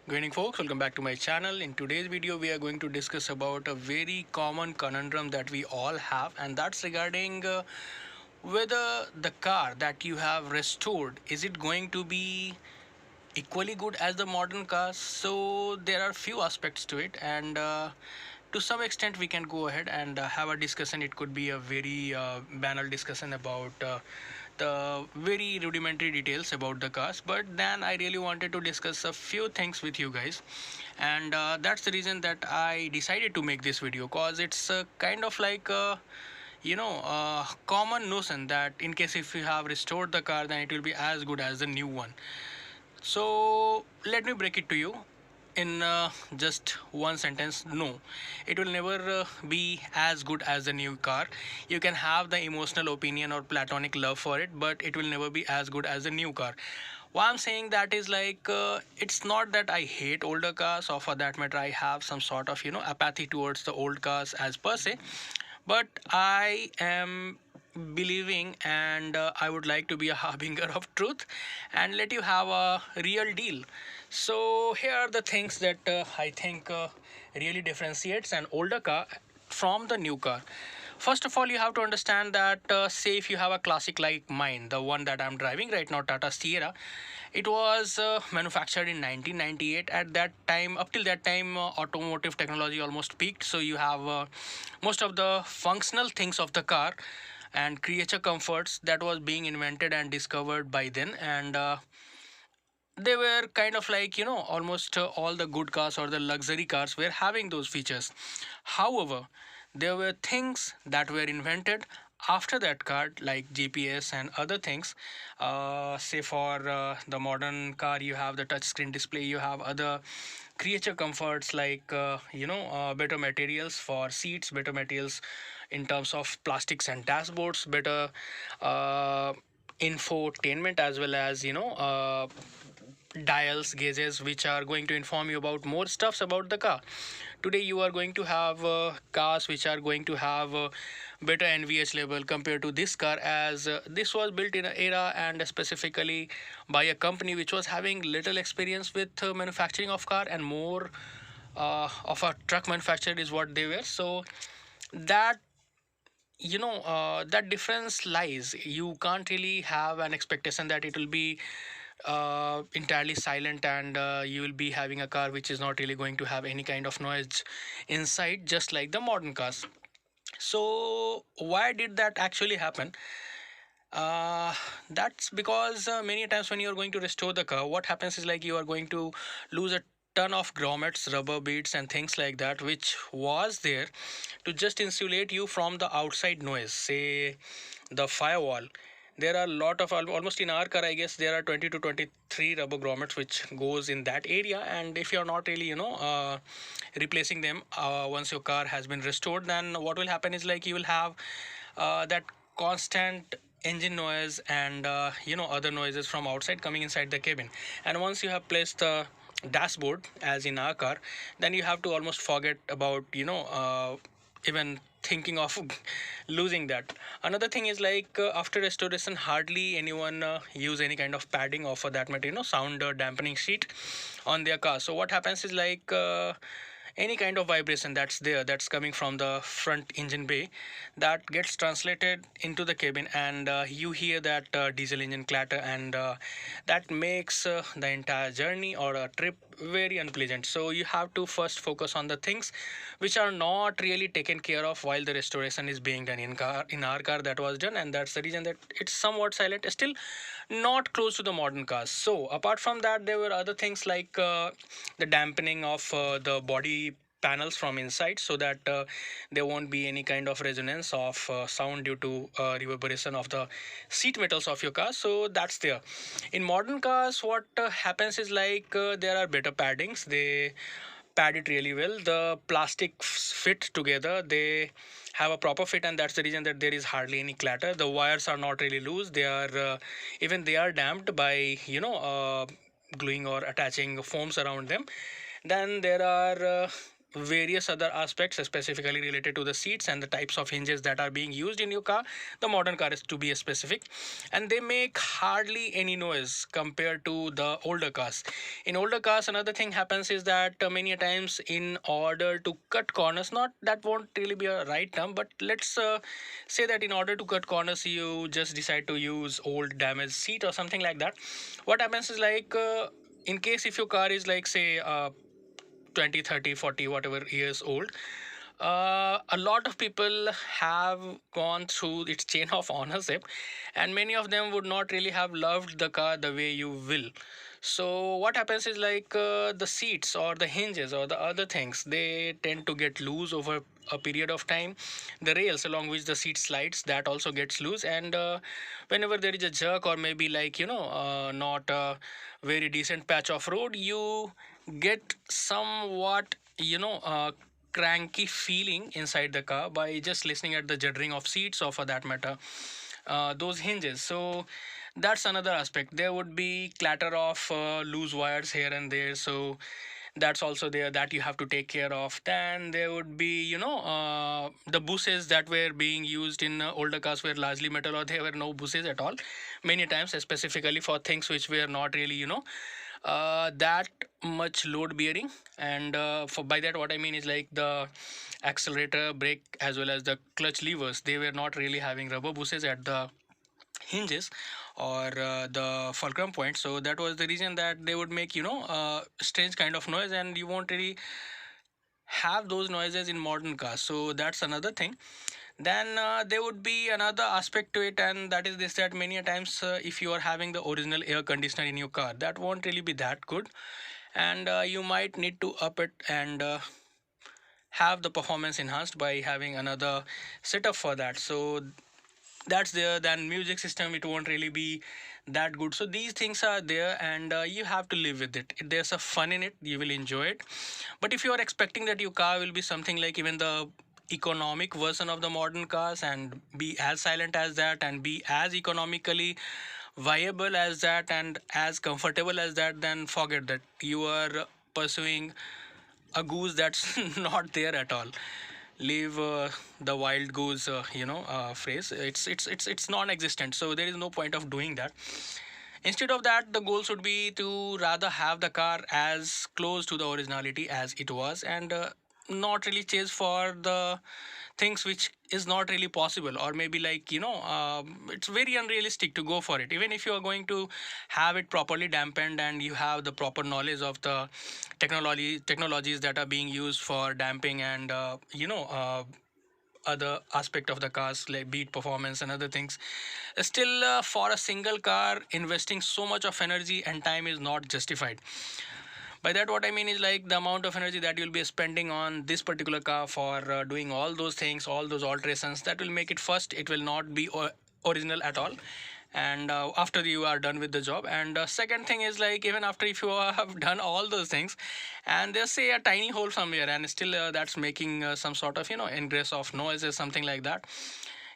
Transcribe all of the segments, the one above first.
Good evening folks, welcome back to my channel. In today's video we are going to discuss about a very common conundrum that we all have, and that's regarding whether the car that you have restored, is it going to be equally good as the modern cars? So there are few aspects to it, and to some extent we can go ahead and have a discussion. It could be a very banal discussion about the very rudimentary details about the cars, but then I really wanted to discuss a few things with you guys, and that's the reason that I decided to make this video, cause it's kind of like a common notion that in case if you have restored the car, then it will be as good as the new one. So let me break it to you in just one sentence. No, it will never be as good as the new car. You can have the emotional opinion or platonic love for it, but it will never be as good as the new car. Why I'm saying that is like it's not that I hate older cars, or for that matter I have some sort of apathy towards the old cars as per se, but I am believing, and I would like to be a harbinger of truth and let you have a real deal. So here are the things that I think really differentiates an older car from the new car. First of all, you have to understand that say if you have a classic like mine, the one that I'm driving right now, Tata Sierra, it was manufactured in 1998. At that time, up till that time, automotive technology almost peaked. So you have most of the functional things of the car and creature comforts that was being invented and discovered by then, and they were kind of like almost all the good cars or the luxury cars were having those features. However, there were things that were invented after that car, like GPS and other things. Say for the modern car, you have the touchscreen display, you have other creature comforts like better materials for seats, better materials in terms of plastics and dashboards, better uh, infotainment, as well as dials, gauges, which are going to inform you about more stuffs about the car. Today you are going to have cars which are going to have better NVH level compared to this car, as this was built in an era and specifically by a company which was having little experience with manufacturing of car, and more of a truck manufacturer is what they were. So that that difference lies. You can't really have an expectation that it will be entirely silent, and you will be having a car which is not really going to have any kind of noise inside, just like the modern cars. So why did that actually happen? That's because many times when you are going to restore the car, what happens is like you are going to lose a ton of grommets, rubber beads, and things like that, which was there to just insulate you from the outside noise, say the firewall. There are a lot of almost in our car, I guess there are 20 to 23 rubber grommets which goes in that area, and if you're not really replacing them once your car has been restored, then what will happen is like you will have that constant engine noise and other noises from outside coming inside the cabin. And once you have placed the dashboard as in our car, then you have to almost forget about even thinking of losing that. Another thing is like after restoration, hardly anyone use any kind of padding, or for that matter sound dampening sheet on their car. So what happens is like any kind of vibration that's there, that's coming from the front engine bay, that gets translated into the cabin, and you hear that diesel engine clatter, and that makes the entire journey or a trip very unpleasant. So you have to first focus on the things which are not really taken care of while the restoration is being done. In our car that was done, and that's the reason that it's somewhat silent, still not close to the modern cars. So apart from that, there were other things like the dampening of the body panels from inside, so that there won't be any kind of resonance of sound due to reverberation of the seat metals of your car. So that's there. In modern cars, what happens is like there are better paddings. They pad it really well. The plastics fit together, they have a proper fit, and that's the reason that there is hardly any clatter. The wires are not really loose, they are even they are damped by gluing or attaching foams around them. Then there are various other aspects specifically related to the seats and the types of hinges that are being used in your car. The modern car is to be specific, and they make hardly any noise compared to the older cars. In older cars, another thing happens is that many a times, in order to cut corners, not that won't really be a right term, but let's say that in order to cut corners, you just decide to use old damaged seat or something like that. What happens is like, in case if your car is like, say, 20, 30, 40, whatever years old, a lot of people have gone through its chain of ownership, and many of them would not really have loved the car the way you will. So what happens is like, the seats or the hinges or the other things, they tend to get loose over a period of time. The rails along which the seat slides, that also gets loose, and whenever there is a jerk, or maybe like, not a very decent patch of road, you get somewhat, cranky feeling inside the car by just listening at the juddering of seats, or for that matter, those hinges. So that's another aspect. There would be clatter of loose wires here and there, so that's also there that you have to take care of. Then there would be, the buses that were being used in older cars were largely metal, or there were no buses at all many times, specifically for things which were not really, that much load bearing. And for by that, what I mean is like, the accelerator, brake, as well as the clutch levers, they were not really having rubber buses at the hinges or the fulcrum point. So that was the reason that they would make, strange kind of noise, and you won't really have those noises in modern cars. So that's another thing. Then there would be another aspect to it, and that is this: that many a times, if you are having the original air conditioner in your car, that won't really be that good, and you might need to up it and have the performance enhanced by having another setup for that. So that's there. Then music system, it won't really be that good. So these things are there, and you have to live with it. There's a fun in it, you will enjoy it. But if you are expecting that your car will be something like even the economic version of the modern cars, and be as silent as that, and be as economically viable as that, and as comfortable as that, then forget that. You are pursuing a goose that's not there at all. Leave the wild goose, phrase. It's non-existent. So there is no point of doing that. Instead of that, the goal should be to rather have the car as close to the originality as it was, and not really chase for the things which is not really possible, or maybe like, it's very unrealistic to go for it. Even if you are going to have it properly dampened, and you have the proper knowledge of the technologies that are being used for damping, and other aspect of the cars, like beat performance and other things, still, for a single car, investing so much of energy and time is not justified. By that, what I mean is like, the amount of energy that you'll be spending on this particular car for doing all those things, all those alterations, that will make it, first, it will not be original at all, and after you are done with the job. And second thing is like, even after, if you have done all those things, and there's, say, a tiny hole somewhere, and still that's making some sort of, ingress of noise or something like that,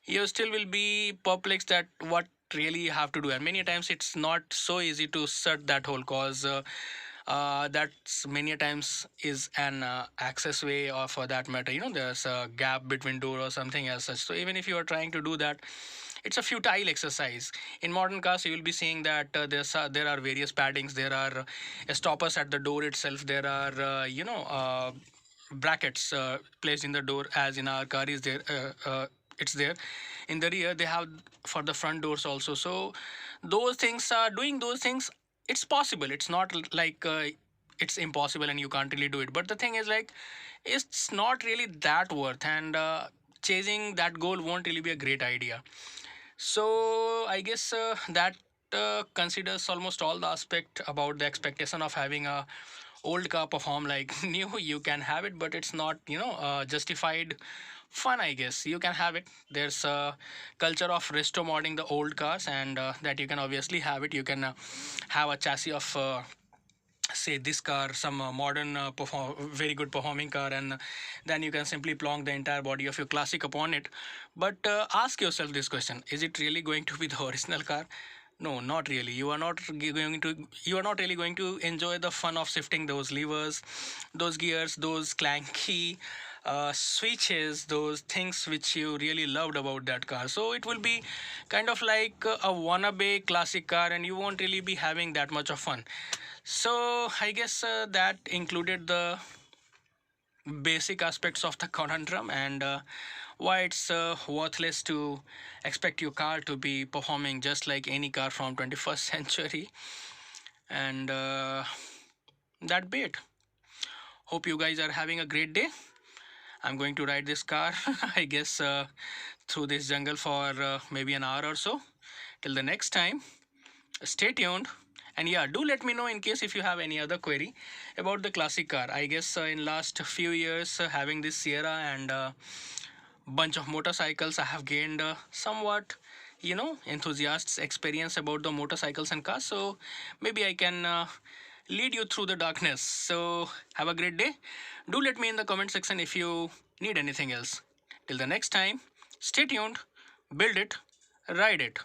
you still will be perplexed at what really you have to do. And many times it's not so easy to shut that hole, cause that's many times is an access way, or for that matter, there's a gap between door or something as such. So even if you are trying to do that, it's a futile exercise. In modern cars, you will be seeing that there are various paddings, there are stoppers at the door itself, there are brackets placed in the door, as in our car is there. It's there in the rear, they have for the front doors also. So those things are doing those things, it's possible. It's not like it's impossible and you can't really do it. But the thing is like, it's not really that worth, and chasing that goal won't really be a great idea. So I guess that considers almost all the aspect about the expectation of having a old car perform like new. You can have it, but it's not, justified fun. I guess you can have it. There's a culture of resto modding the old cars, and that you can obviously have it. You can have a chassis of say this car, some modern very good performing car, and then you can simply plonk the entire body of your classic upon it. But ask yourself this question: is it really going to be the original car? No, not really. You are not really going to enjoy the fun of shifting those levers, those gears, those clanky switches, those things which you really loved about that car. So it will be kind of like a wannabe classic car, and you won't really be having that much of fun. So I guess that included the basic aspects of the conundrum, and why it's worthless to expect your car to be performing just like any car from 21st century. And that be it. Hope you guys are having a great day. I'm going to ride this car I guess through this jungle for maybe an hour or so. Till the next time, stay tuned. And yeah, do let me know in case if you have any other query about the classic car. I guess in last few years having this Sierra and bunch of motorcycles, I have gained somewhat, enthusiasts experience about the motorcycles and cars. So maybe I can lead you through the darkness. So have a great day. Do let me in the comment section if you need anything else. Till the next time, stay tuned, build it, ride it.